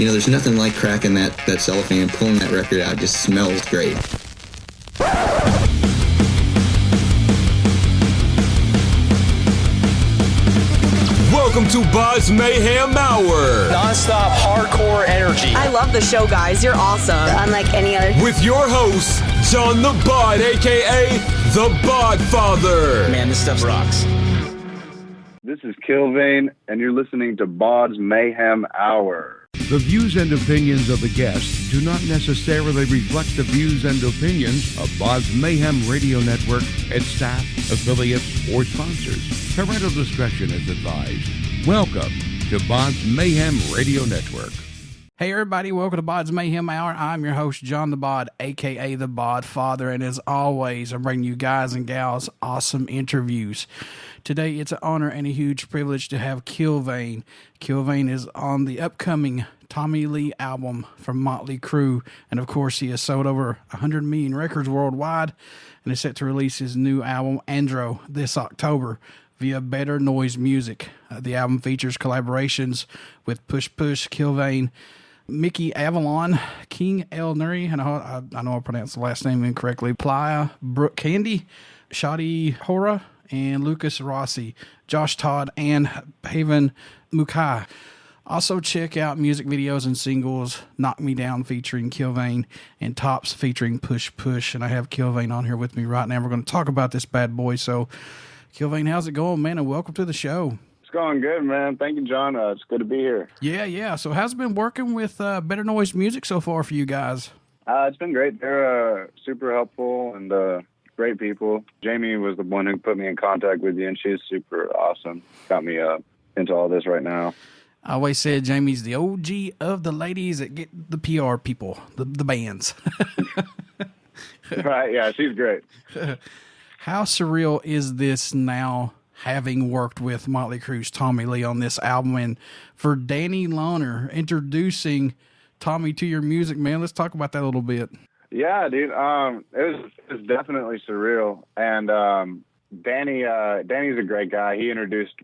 There's nothing like cracking that cellophane and pulling that record out. It just smells great. Welcome to BODS Mayhem Hour. Non-stop hardcore energy. I love the show, guys. You're awesome. Unlike any other. With your host, John the Bod, a.k.a. the Bodfather. Man, this stuff rocks. This is Killvein, and you're listening to BODS Mayhem Hour. The views and opinions of the guests do not necessarily reflect the views and opinions of BODS Mayhem Radio Network, its staff, affiliates, or sponsors. Parental discretion is advised. Welcome to BODS Mayhem Radio Network. Hey everybody, welcome to BODS Mayhem Hour. I'm your host, John the Bod, a.k.a. the Bodfather, and as always, I'm bringing you guys and gals awesome interviews. Today, it's an honor and a huge privilege to have Killvein. Killvein is on the upcoming Tommy Lee album from Motley Crue, and of course, he has sold over 100 million records worldwide, and is set to release his new album, Andro, this October via Better Noise Music. The album features collaborations with Push Push, Killvein, Mickey Avalon, King El Nuri, and I know I pronounced the last name incorrectly, Playa Brooke Candy, Shadi Hora, and Lucas Rossi, Josh Todd, and Haven Mukai. Also check out music videos and singles, Knock Me Down featuring Killvein, and Tops featuring Push Push. And I have Killvein on here with me right now. We're going to talk about this bad boy. So, Killvein, how's it going, man? And welcome to the show. It's going good, man. Thank you, John. It's good to be here. Yeah. So how's it been working with Better Noise Music so far for you guys? It's been great. They're super helpful and great people. Jamie was the one who put me in contact with you, and she's super awesome. Got me into all this right now. I always said Jamie's the OG of the ladies that get the PR people, the bands. Right, yeah, she's great. How surreal is this now, having worked with Motley Crue's Tommy Lee on this album, and for Danny Lohner introducing Tommy to your music, man? Let's talk about that a little bit. Yeah, dude. It was definitely surreal, and Danny's a great guy. He introduced,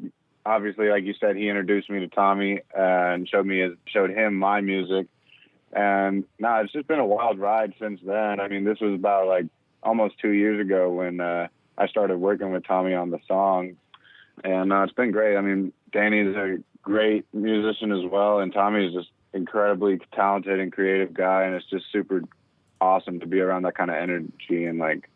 obviously, like you said, he introduced me to Tommy and showed him my music, and it's just been a wild ride since then. I mean, this was about like almost 2 years ago when I started working with Tommy on the song, and it's been great. I mean, Danny's a great musician as well, and Tommy's just incredibly talented and creative guy, and it's just super awesome to be around that kind of energy and like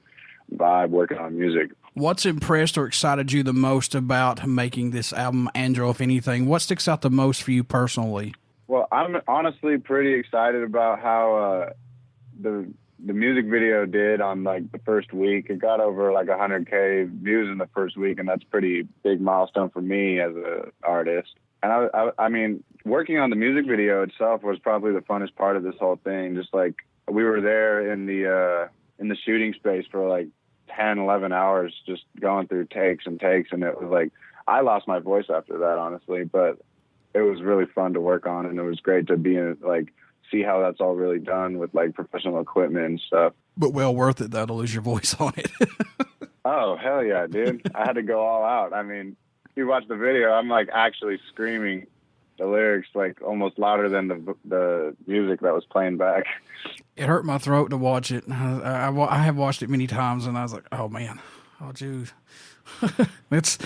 vibe working on music. What's impressed or excited you the most about making this album, Andro, if anything? What sticks out the most for you personally? Well, I'm honestly pretty excited about how the music video did on like the first week. It got over like 100K views in the first week, and that's a pretty big milestone for me as an artist. And I mean, working on the music video itself was probably the funnest part of this whole thing. Just like we were there in the shooting space for like 10, 11 hours, just going through takes, and it was like I lost my voice after that, honestly, but it was really fun to work on, and it was great to be in like see how that's all really done with like professional equipment and stuff. But well worth it though to lose your voice on it. Oh hell yeah, dude! I had to go all out. I mean, if you watch the video, I'm like actually screaming the lyrics like almost louder than the music that was playing back. It hurt my throat to watch it. I have watched it many times, and I was like, oh man, oh geez. It's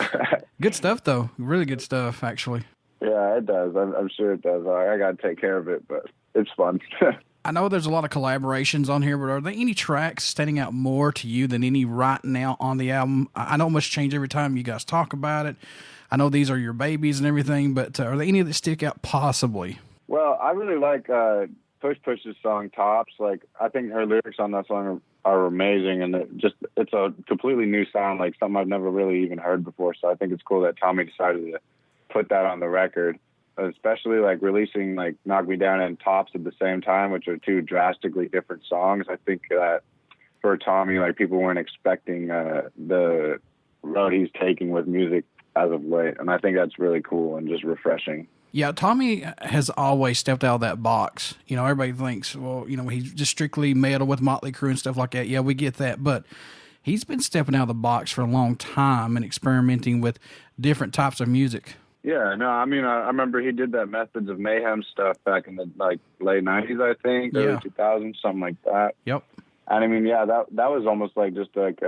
good stuff though, really good stuff actually. Yeah, it does. I'm sure it does. I got to take care of it, but it's fun. I know there's a lot of collaborations on here, but are there any tracks standing out more to you than any right now on the album? I know it must change every time you guys talk about it. I know these are your babies and everything, but are there any that stick out possibly? Well, I really like Push Push's song Tops. Like, I think her lyrics on that song are amazing, and it's a completely new sound, like something I've never really even heard before. So I think it's cool that Tommy decided to put that on the record, especially like releasing like Knock Me Down and Tops at the same time, which are two drastically different songs. I think that for Tommy, like people weren't expecting the road he's taking with music as of late, and I think that's really cool and just refreshing. Yeah, Tommy has always stepped out of that box. You know, everybody thinks, well, you know, he's just strictly metal with Motley Crue and stuff like that. Yeah, we get that, but he's been stepping out of the box for a long time and experimenting with different types of music. Yeah, no, I mean, I remember he did that Methods of Mayhem stuff back in the like late 90s, I think, early 2000s, something like that. Yep. And I mean, yeah, that was almost like just like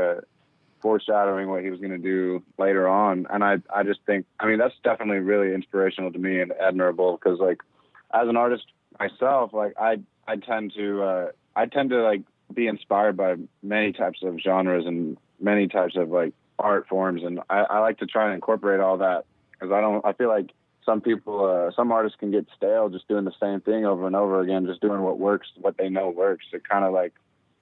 foreshadowing what he was going to do later on. And I just think, I mean, that's definitely really inspirational to me and admirable, because like as an artist myself, like I tend to like be inspired by many types of genres and many types of like art forms, and I like to try and incorporate all that, because I feel like some people, some artists can get stale just doing the same thing over and over again, just doing what works, what they know works. It kind of like,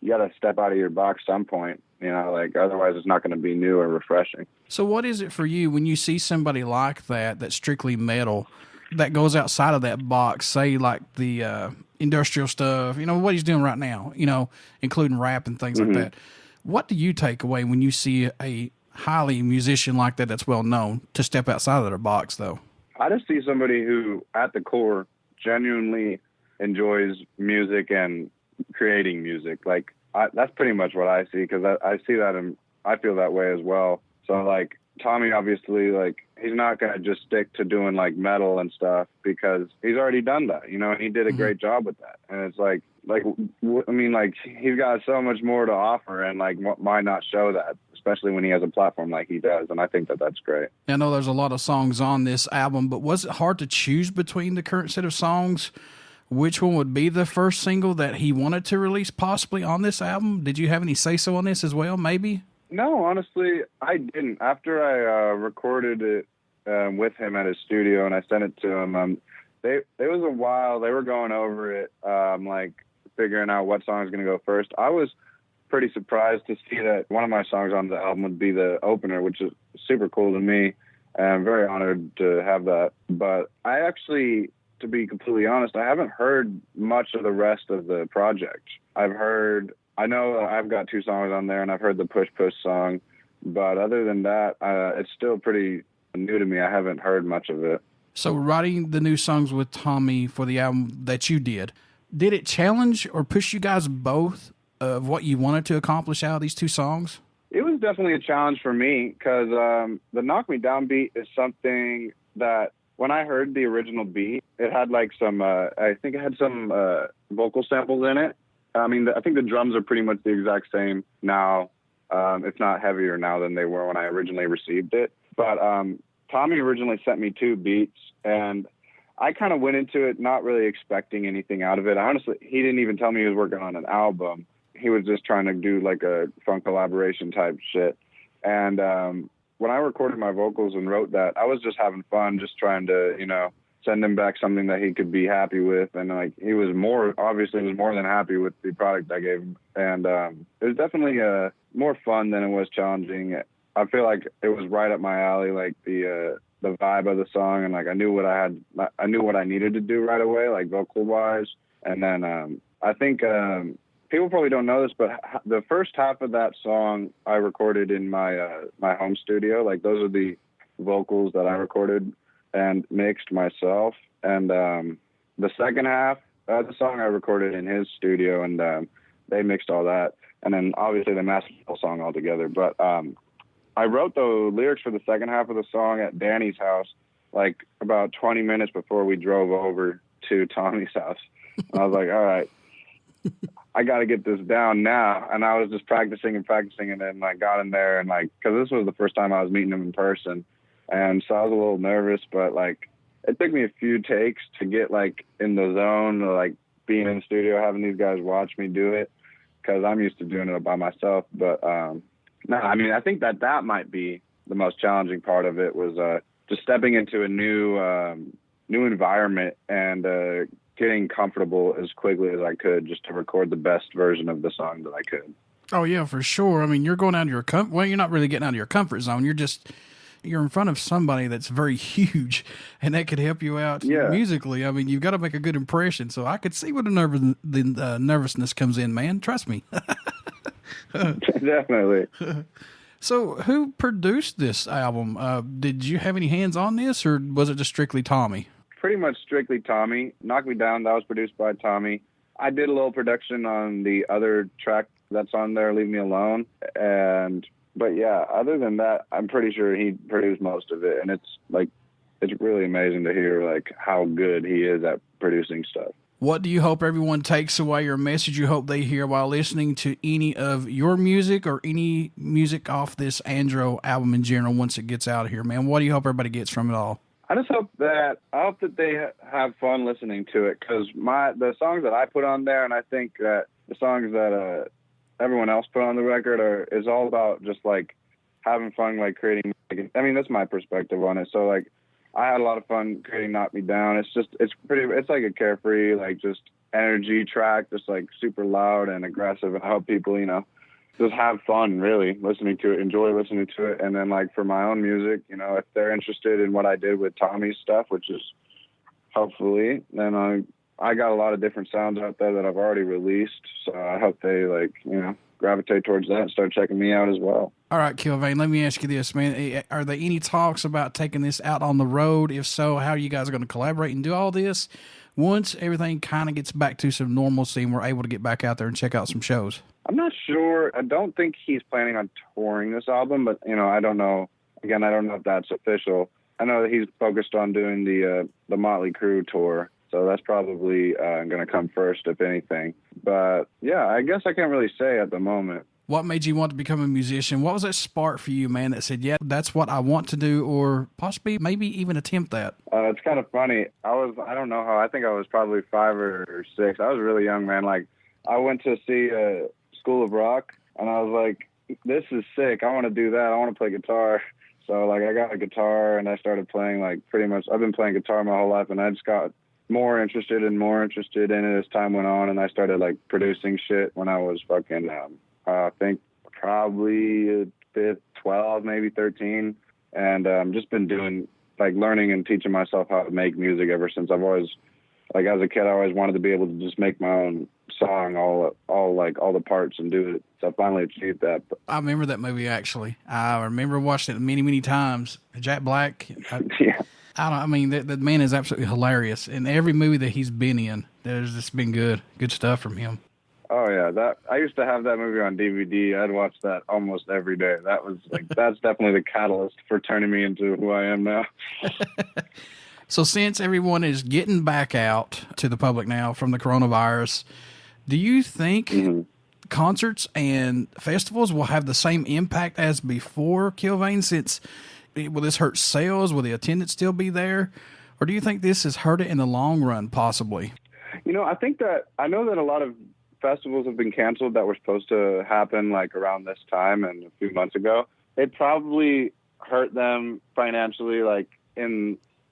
you got to step out of your box some point, you know, like otherwise it's not going to be new or refreshing. So what is it for you when you see somebody like that, that's strictly metal, that goes outside of that box, say like the industrial stuff, you know, what he's doing right now, you know, including rap and things like that. What do you take away when you see a highly musician like that that's well known to step outside of their box, though? I just see somebody who, at the core, genuinely enjoys music and creating music. Like, that's pretty much what I see, because I see that and I feel that way as well. So, like, Tommy, obviously, like, he's not going to just stick to doing, like, metal and stuff, because he's already done that, you know, and he did a great job with that. And it's like, I mean, like, he's got so much more to offer, and, like, why not show that, especially when he has a platform like he does, and I think that that's great. I know there's a lot of songs on this album, but was it hard to choose between the current set of songs? Which one would be the first single that he wanted to release possibly on this album? Did you have any say-so on this as well, maybe? No, honestly, I didn't. After I recorded it with him at his studio and I sent it to him, it was a while. They were going over it, like figuring out what song is going to go first. I was pretty surprised to see that one of my songs on the album would be the opener, which is super cool to me. And I'm very honored to have that. But I actually, to be completely honest, I haven't heard much of the rest of the project. I know I've got 2 songs on there, and I've heard the Push Push song, but other than that, it's still pretty new to me. I haven't heard much of it. So writing the new songs with Tommy for the album that you did it challenge or push you guys both of what you wanted to accomplish out of these 2 songs? It was definitely a challenge for me, because the Knock Me Down beat is something that when I heard the original beat, it had like some, I think it had some vocal samples in it. I mean, I think the drums are pretty much the exact same now, if not heavier now than they were when I originally received it. But Tommy originally sent me 2 beats, and I kind of went into it not really expecting anything out of it. Honestly, he didn't even tell me he was working on an album. He was just trying to do like a funk collaboration type shit. And when I recorded my vocals and wrote that, I was just having fun, just trying to, you know, send him back something that he could be happy with. And like, he was more than happy with the product I gave him. And it was definitely more fun than it was challenging. I feel like it was right up my alley, like the vibe of the song, and like I knew what I needed to do right away, like vocal wise. And then I think people probably don't know this, but the first half of that song I recorded in my my home studio. Like, those are the vocals that I recorded and mixed myself. And the second half of the song I recorded in his studio, and they mixed all that. And then obviously they mastered the whole song all together. But I wrote the lyrics for the second half of the song at Danny's house, like about 20 minutes before we drove over to Tommy's house. And I was like, all right, I got to get this down now. And I was just practicing, and then like got in there, and like, cause this was the first time I was meeting him in person. And so I was a little nervous, but like, it took me a few takes to get like in the zone, or like being in the studio, having these guys watch me do it, cause I'm used to doing it by myself. But, no, I mean, I think that might be the most challenging part of it, was just stepping into a new environment and getting comfortable as quickly as I could, just to record the best version of the song that I could. Oh yeah, for sure. I mean, you're going out of your well, you're not really getting out of your comfort zone. You're in front of somebody that's very huge, and that could help you out musically. I mean, you've got to make a good impression. So I could see where the nervousness comes in, man. Trust me. Definitely. So who produced this album? Did you have any hands on this, or was it just strictly Tommy? Pretty much strictly Tommy. Knock Me Down, that was produced by Tommy. I did a little production on the other track that's on there, Leave Me Alone. But yeah, other than that, I'm pretty sure he produced most of it. And it's like it's really amazing to hear like how good he is at producing stuff. What do you hope everyone takes away, or message you hope they hear while listening to any of your music or any music off this Andro album in general once it gets out of here, man? What do you hope everybody gets from it all? I hope that they have fun listening to it, because the songs that I put on there, and I think that the songs that everyone else put on the record is all about just like having fun, like creating. I mean, that's my perspective on it. So like, I had a lot of fun creating Knock Me Down. It's like a carefree, like just energy track, just like super loud and aggressive, and help people, just have fun really listening to it, enjoy listening to it. And then like for my own music, if they're interested in what I did with Tommy's stuff, which is hopefully, then I got a lot of different sounds out there that I've already released. So I hope they gravitate towards that and start checking me out as well. All right, Killvein, let me ask you this, man. Are there any talks about taking this out on the road? If so, how are you guys going to collaborate and do all this once everything kind of gets back to some normalcy and we're able to get back out there and check out some shows? I'm not sure. I don't think he's planning on touring this album, but, I don't know. Again, I don't know if that's official. I know that he's focused on doing the Motley Crue tour, so that's probably going to come first, if anything. But, yeah, I guess I can't really say at the moment. What made you want to become a musician? What was that spark for you, man, that said, yeah, that's what I want to do, or possibly maybe even attempt that? It's kind of funny. I don't know how. I think I was probably 5 or 6. I was really young, man. Like, I went to see School of Rock, and I was like, this is sick. I want to do that. I want to play guitar. So, like, I got a guitar, and I started playing, like, pretty much. I've been playing guitar my whole life, and I just got more interested in it as time went on, and I started, like, producing shit when I was fucking, I think probably 12, maybe 13, and just been doing, like, learning and teaching myself how to make music ever since. I've always, like, as a kid, I always wanted to be able to just make my own song, all the parts, and do it. So I finally achieved that. I remember that movie, actually. I remember watching it many, many times. Jack Black. Yeah. The man is absolutely hilarious. In every movie that he's been in, there's just been good stuff from him. Oh yeah, I used to have that movie on DVD. I'd watch that almost every day. That was like, that's definitely the catalyst for turning me into who I am now. So since everyone is getting back out to the public now from the coronavirus, do you think concerts and festivals will have the same impact as before, Killvein? Since will this hurt sales? Will the attendance still be there? Or do you think this has hurt it in the long run, possibly? I think that I know that a lot of festivals have been canceled that were supposed to happen like around this time and a few months ago. It probably hurt them financially, like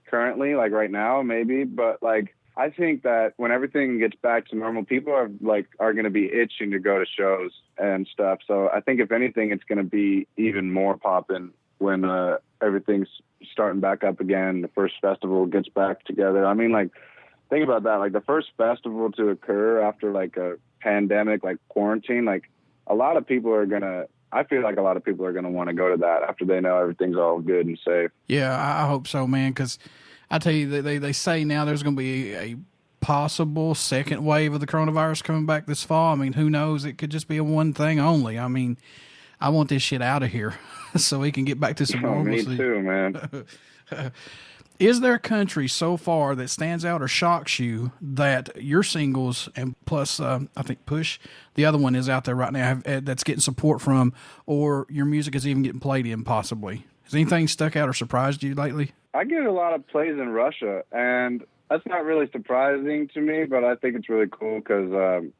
currently, like right now, maybe. But like, I think that when everything gets back to normal, people are going to be itching to go to shows and stuff. So I think if anything, it's going to be even more popping when everything's starting back up again. The first festival gets back together. I mean, like, think about that. Like the first festival to occur after like a pandemic, like quarantine, like a lot of people are I feel like a lot of people are going to want to go to that after they know everything's all good and safe. Yeah, I hope so, man. Because I tell you, they say now there's going to be a possible second wave of the coronavirus coming back this fall. I mean, who knows? It could just be a one thing only. I mean, I want this shit out of here so we can get back to some normalcy. Me too, man. Is there a country so far that stands out or shocks you that your singles, and plus I think Push, the other one is out there right now, that's getting support from, or your music is even getting played in possibly? Has anything stuck out or surprised you lately? I get a lot of plays in Russia, and that's not really surprising to me, but I think it's really cool because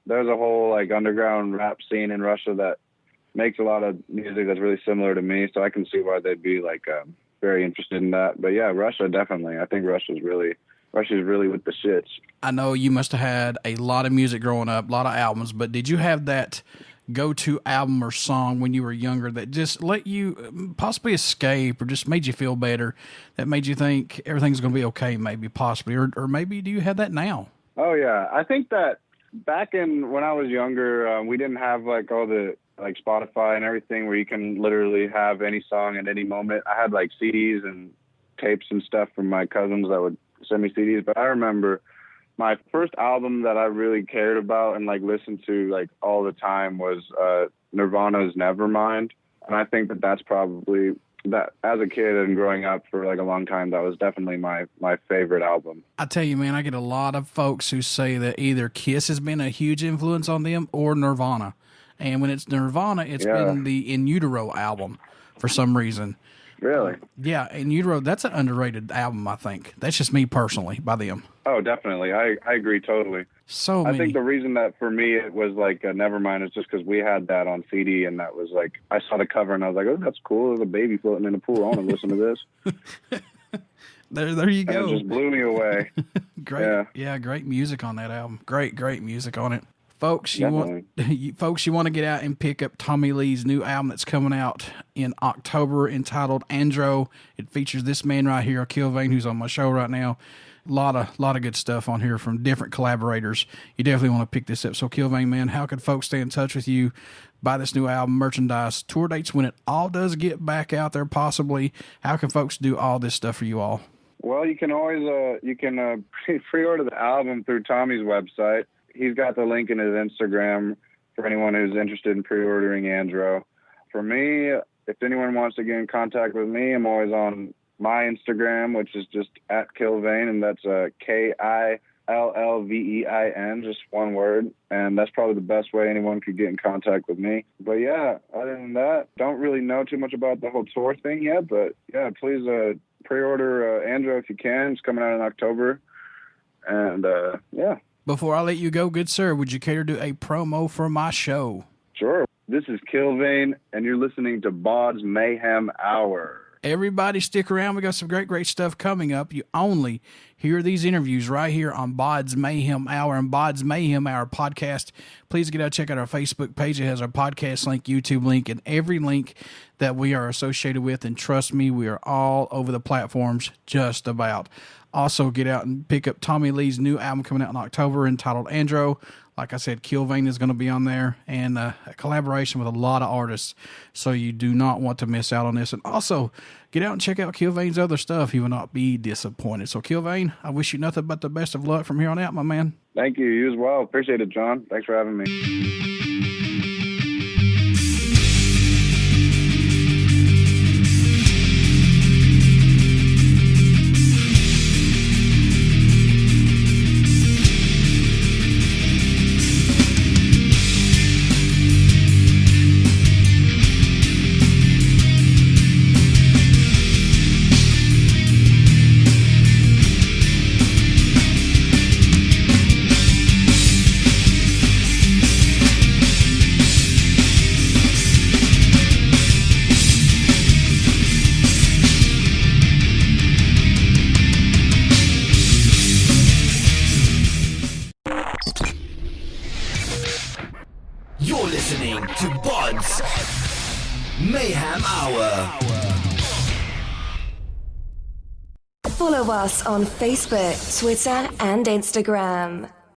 there's a whole like underground rap scene in Russia that makes a lot of music that's really similar to me, so I can see why they'd be like very interested in that. But yeah, Russia, definitely. I think Russia's really with the shits. I know you must have had a lot of music growing up, a lot of albums, but did you have that go-to album or song when you were younger that just let you possibly escape or just made you feel better, that made you think everything's going to be okay, maybe, possibly, or maybe do you have that now? Oh yeah, I think that back when I was younger, we didn't have like all the like Spotify and everything where you can literally have any song at any moment. I had like CDs and tapes and stuff from my cousins that would send me CDs. But I remember my first album that I really cared about and like listened to like all the time was Nirvana's Nevermind. And I think that that's probably that as a kid and growing up for like a long time, that was definitely my favorite album. I tell you, man, I get a lot of folks who say that either Kiss has been a huge influence on them or Nirvana. And when it's Nirvana, it's been the In Utero album for some reason. Really? Yeah, In Utero, that's an underrated album, I think. That's just me personally, by them. Oh, definitely. I agree totally. So many. I think the reason that for me it was like Nevermind is just because we had that on CD, and that was like, I saw the cover and I was like, oh, that's cool. There's a baby floating in the pool. I want to listen to this. There you go. And it just blew me away. Great music on that album. Great music on it. Folks, you want to get out and pick up Tommy Lee's new album that's coming out in October entitled Andro. It features this man right here, Killvein, who's on my show right now. A lot of good stuff on here from different collaborators. You definitely want to pick this up. So Killvein, man, how could folks stay in touch with you, buy this new album, merchandise, tour dates when it all does get back out there possibly? How can folks do all this stuff for you all? Well, you can always pre-order the album through Tommy's website. He's got the link in his Instagram for anyone who's interested in pre-ordering Andro. For me, if anyone wants to get in contact with me, I'm always on my Instagram, which is just at Killvein, and that's Killvein, just one word. And that's probably the best way anyone could get in contact with me. But yeah, other than that, don't really know too much about the whole tour thing yet. But yeah, please pre-order Andro if you can. It's coming out in October. And yeah. Before I let you go, good sir, would you care to do a promo for my show? Sure. This is Killvein, and you're listening to BODS Mayhem Hour. Everybody stick around. We got some great stuff coming up. You only hear these interviews right here on BODS Mayhem Hour and BODS Mayhem Hour podcast. Please get out, check out our Facebook page. It has our podcast link, YouTube link, and every link that we are associated with. And trust me, we are all over the platforms just about. Also, get out and pick up Tommy Lee's new album coming out in October entitled Andro. Like I said, Killvein is going to be on there, and a collaboration with a lot of artists, so you do not want to miss out on this. And also, get out and check out Killvein's other stuff. You will not be disappointed. So, Killvein, I wish you nothing but the best of luck from here on out, my man. Thank you. You as well. Appreciate it, John. Thanks for having me. You're listening to BODS Mayhem Hour. Follow us on Facebook, Twitter, and Instagram.